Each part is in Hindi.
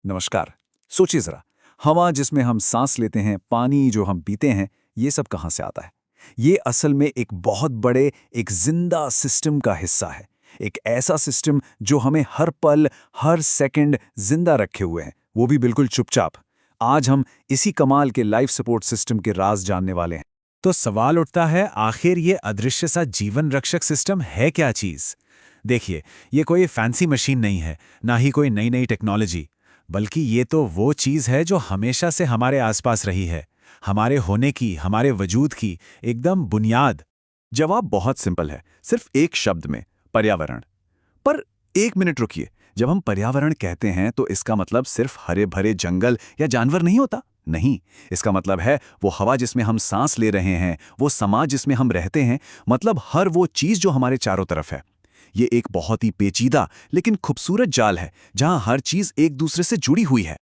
नमस्कार। सोचिए जरा, हवा जिसमें हम सांस लेते हैं, पानी जो हम पीते हैं, ये सब कहाँ से आता है? ये असल में एक बहुत बड़े, एक जिंदा सिस्टम का हिस्सा है। एक ऐसा सिस्टम जो हमें हर पल, हर सेकंड जिंदा रखे हुए है, वो भी बिल्कुल चुपचाप। आज हम इसी कमाल के लाइफ सपोर्ट सिस्टम के राज जानने वाले हैं। तो सवाल उठता है, आखिर ये अदृश्य सा जीवन रक्षक सिस्टम है क्या चीज? देखिए, ये कोई फैंसी मशीन नहीं है, ना ही कोई नई नई टेक्नोलॉजी, बल्कि ये तो वो चीज है जो हमेशा से हमारे आसपास रही है, हमारे होने की, हमारे वजूद की एकदम बुनियाद। जवाब बहुत सिंपल है, सिर्फ एक शब्द में, पर्यावरण। पर एक मिनट रुकिए, जब हम पर्यावरण कहते हैं तो इसका मतलब सिर्फ हरे भरे जंगल या जानवर नहीं होता। नहीं, इसका मतलब है वो हवा जिसमें हम सांस ले रहे हैं, वो समाज जिसमें हम रहते हैं, मतलब हर वो चीज जो हमारे चारों तरफ है। ये एक बहुत ही पेचीदा लेकिन खूबसूरत जाल है जहां हर चीज एक दूसरे से जुड़ी हुई है।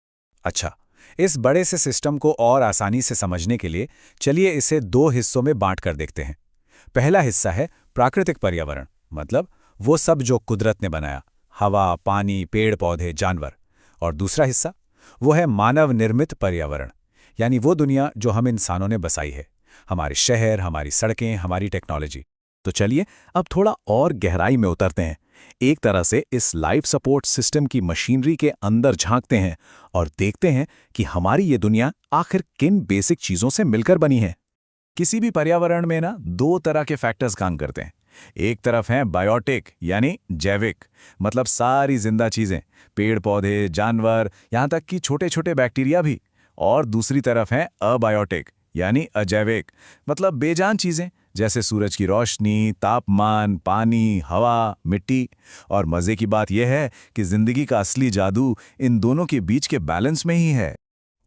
अच्छा, इस बड़े से सिस्टम को और आसानी से समझने के लिए चलिए इसे दो हिस्सों में बांट कर देखते हैं। पहला हिस्सा है प्राकृतिक पर्यावरण, मतलब वो सब जो कुदरत ने बनाया, हवा, पानी, पेड़ पौधे, जानवर। और दूसरा हिस्सा, वो है मानव निर्मित पर्यावरण, यानी वो दुनिया जो हम इंसानों ने बसाई है, हमारे शहर, हमारी सड़कें, हमारी टेक्नोलॉजी। तो चलिए अब थोड़ा और गहराई में उतरते हैं, एक तरह से इस लाइफ सपोर्ट सिस्टम की मशीनरी के अंदर झांकते हैं और देखते हैं कि हमारी ये दुनिया आखिर किन बेसिक चीजों से मिलकर बनी है। किसी भी पर्यावरण में ना दो तरह के फैक्टर्स काम करते हैं। एक तरफ है बायोटिक यानी जैविक, मतलब सारी जिंदा चीजें, पेड़ पौधे, जानवर, यहां तक कि छोटे छोटे बैक्टीरिया भी। और दूसरी तरफ है अबायोटिक यानी अजैविक, मतलब बेजान चीजें, जैसे सूरज की रोशनी, तापमान, पानी, हवा, मिट्टी। और मजे की बात यह है कि जिंदगी का असली जादू इन दोनों के बीच के बैलेंस में ही है।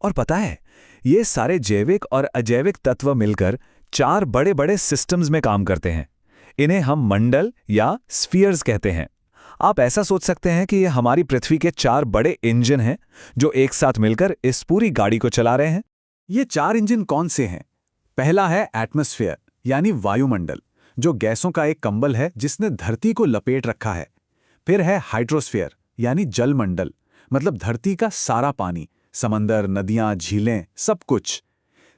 और पता है, ये सारे जैविक और अजैविक तत्व मिलकर चार बड़े बड़े सिस्टम्स में काम करते हैं। इन्हें हम मंडल या स्फीयर्स कहते हैं। आप ऐसा सोच सकते हैं कि ये हमारी पृथ्वी के चार बड़े इंजन हैं जो एक साथ मिलकर इस पूरी गाड़ी को चला रहे हैं। ये चार इंजन कौन से हैं? पहला है एटमॉस्फेयर यानी वायुमंडल, जो गैसों का एक कंबल है जिसने धरती को लपेट रखा है। फिर है हाइड्रोस्फीयर यानी जलमंडल, मतलब धरती का सारा पानी, समंदर, नदियां, झीलें, सब कुछ।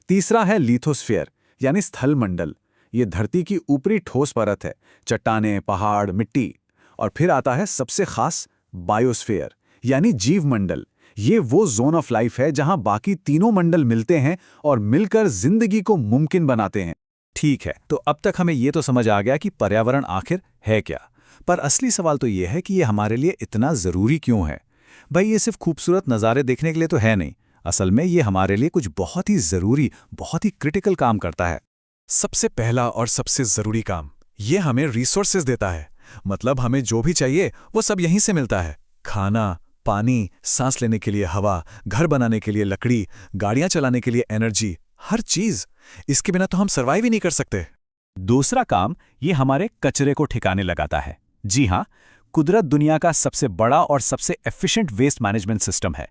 तीसरा है लिथोस्फीयर यानी स्थल मंडल, ये धरती की ऊपरी ठोस परत है, चट्टानें, पहाड़, मिट्टी। और फिर आता है सबसे खास बायोस्फीयर यानी जीव मंडल। ये वो जोन ऑफ लाइफ है जहां बाकी तीनों मंडल मिलते हैं और मिलकर जिंदगी को मुमकिन बनाते हैं। ठीक है, तो अब तक हमें ये तो समझ आ गया कि पर्यावरण आखिर है क्या। पर असली सवाल तो ये है कि ये हमारे लिए इतना ज़रूरी क्यों है? भाई, ये सिर्फ खूबसूरत नज़ारे देखने के लिए तो है नहीं। असल में ये हमारे लिए कुछ बहुत ही ज़रूरी, बहुत ही क्रिटिकल काम करता है। सबसे पहला और सबसे ज़रूरी काम, ये हमें रिसोर्सेज देता है। मतलब हमें जो भी चाहिए वो सब यहीं से मिलता है। खाना, पानी, सांस लेने के लिए हवा, घर बनाने के लिए लकड़ी, गाड़ियां चलाने के लिए एनर्जी, हर चीज। इसके बिना तो हम सर्वाइव ही नहीं कर सकते। दूसरा काम, ये हमारे कचरे को ठिकाने लगाता है। जी हाँ, कुदरत दुनिया का सबसे बड़ा और सबसे एफिशिएंट वेस्ट मैनेजमेंट सिस्टम है।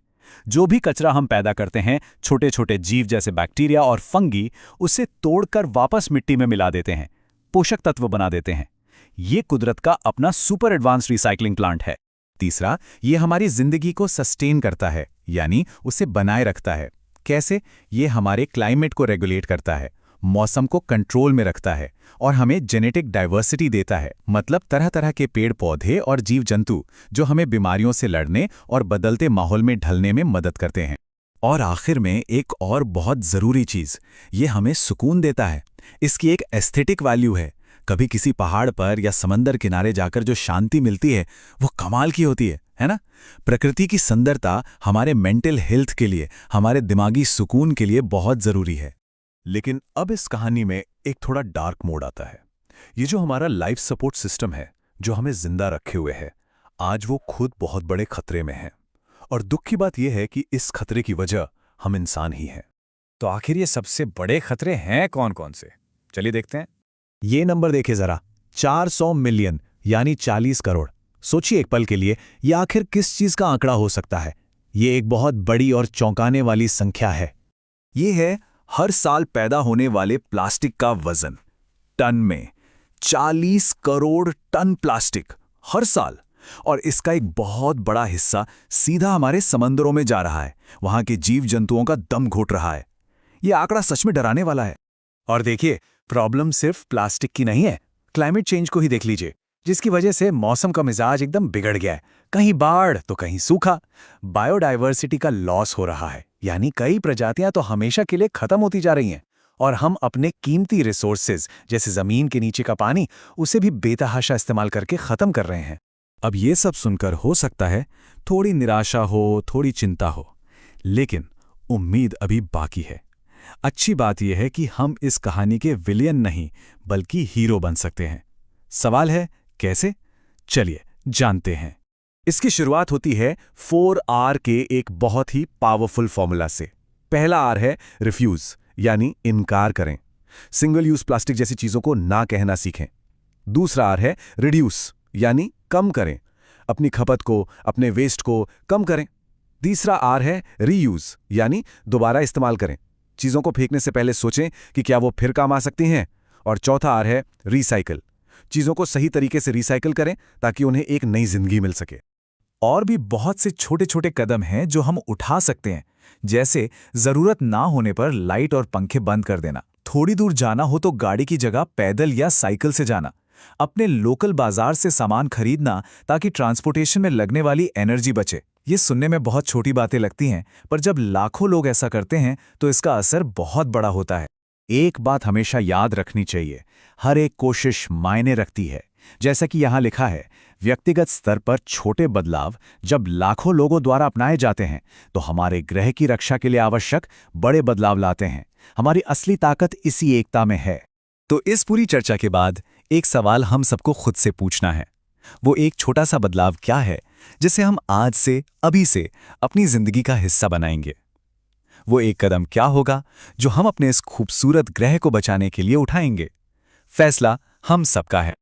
जो भी कचरा हम पैदा करते हैं, छोटे छोटे जीव जैसे बैक्टीरिया और फंगी, उसे तोड़कर वापस मिट्टी में मिला देते हैं, पोषक तत्व बना देते हैं। ये कुदरत का अपना सुपर एडवांस रिसाइकलिंग प्लांट है। तीसरा, ये हमारी जिंदगी को सस्टेन करता है, यानी उसे बनाए रखता है। कैसे? ये हमारे क्लाइमेट को रेगुलेट करता है, मौसम को कंट्रोल में रखता है और हमें जेनेटिक डाइवर्सिटी देता है, मतलब तरह तरह के पेड़ पौधे और जीव जंतु जो हमें बीमारियों से लड़ने और बदलते माहौल में ढलने में मदद करते हैं। और आखिर में एक और बहुत ज़रूरी चीज़, ये हमें सुकून देता है। इसकी एक एस्थेटिक वैल्यू है। कभी किसी पहाड़ पर या समंदर किनारे जाकर जो शांति मिलती है, वो कमाल की होती है ना? प्रकृति की सुंदरता हमारे मेंटल हेल्थ के लिए, हमारे दिमागी सुकून के लिए बहुत ज़रूरी है। लेकिन अब इस कहानी में एक थोड़ा डार्क मोड आता है। ये जो हमारा लाइफ सपोर्ट सिस्टम है, जो हमें जिंदा रखे हुए है, आज वो खुद बहुत बड़े खतरे में है। और दुख की बात यह है कि इस खतरे की वजह हम इंसान ही हैं। तो आखिर ये सबसे बड़े खतरे हैं कौन कौन से? चलिए देखते हैं। ये नंबर देखिए जरा, 400 मिलियन यानी 40 करोड़। सोचिए एक पल के लिए, ये आखिर किस चीज का आंकड़ा हो सकता है? ये एक बहुत बड़ी और चौंकाने वाली संख्या है। ये है हर साल पैदा होने वाले प्लास्टिक का वजन, टन में। 40 करोड़ टन प्लास्टिक हर साल। और इसका एक बहुत बड़ा हिस्सा सीधा हमारे समंदरों में जा रहा है, वहां के जीव जंतुओं का दम घोट रहा है। ये आंकड़ा सच में डराने वाला है। और देखिए, प्रॉब्लम सिर्फ प्लास्टिक की नहीं है, क्लाइमेट चेंज को ही देख लीजिए, जिसकी वजह से मौसम का मिजाज एकदम बिगड़ गया है। कहीं बाढ़ तो कहीं सूखा। बायोडायवर्सिटी का लॉस हो रहा है, यानी कई प्रजातियां तो हमेशा के लिए खत्म होती जा रही हैं। और हम अपने कीमती रिसोर्सेज जैसे जमीन के नीचे का पानी, उसे भी बेतहाशा इस्तेमाल करके खत्म कर रहे हैं। अब ये सब सुनकर हो सकता है थोड़ी निराशा हो, थोड़ी चिंता हो, लेकिन उम्मीद अभी बाकी है। अच्छी बात यह है कि हम इस कहानी के विलेन नहीं बल्कि हीरो बन सकते हैं। सवाल है कैसे? चलिए जानते हैं। इसकी शुरुआत होती है 4R के एक बहुत ही पावरफुल फॉर्मूला से। पहला R है रिफ्यूज, यानी इनकार करें। सिंगल यूज प्लास्टिक जैसी चीजों को ना कहना सीखें। दूसरा R है रिड्यूस, यानी कम करें। अपनी खपत को, अपने वेस्ट को कम करें। तीसरा R है रीयूज, यानी दोबारा इस्तेमाल करें। चीजों को फेंकने से पहले सोचें कि क्या वो फिर काम आ सकती हैं। और चौथा R है रिसाइकल। चीजों को सही तरीके से रिसाइकल करें ताकि उन्हें एक नई जिंदगी मिल सके। और भी बहुत से छोटे छोटे कदम हैं जो हम उठा सकते हैं, जैसे जरूरत ना होने पर लाइट और पंखे बंद कर देना, थोड़ी दूर जाना हो तो गाड़ी की जगह पैदल या साइकिल से जाना, अपने लोकल बाजार से सामान खरीदना ताकि ट्रांसपोर्टेशन में लगने वाली एनर्जी बचे। ये सुनने में बहुत छोटी बातें लगती हैं, पर जब लाखों लोग ऐसा करते हैं तो इसका असर बहुत बड़ा होता है। एक बात हमेशा याद रखनी चाहिए, हर एक कोशिश मायने रखती है। जैसा कि यहाँ लिखा है, व्यक्तिगत स्तर पर छोटे बदलाव जब लाखों लोगों द्वारा अपनाए जाते हैं तो हमारे ग्रह की रक्षा के लिए आवश्यक बड़े बदलाव लाते हैं। हमारी असली ताकत इसी एकता में है। तो इस पूरी चर्चा के बाद एक सवाल हम सबको खुद से पूछना है। वो एक छोटा सा बदलाव क्या है जिसे हम आज से, अभी से अपनी जिंदगी का हिस्सा बनाएंगे? वो एक कदम क्या होगा जो हम अपने इस खूबसूरत ग्रह को बचाने के लिए उठाएंगे? फैसला हम सबका है।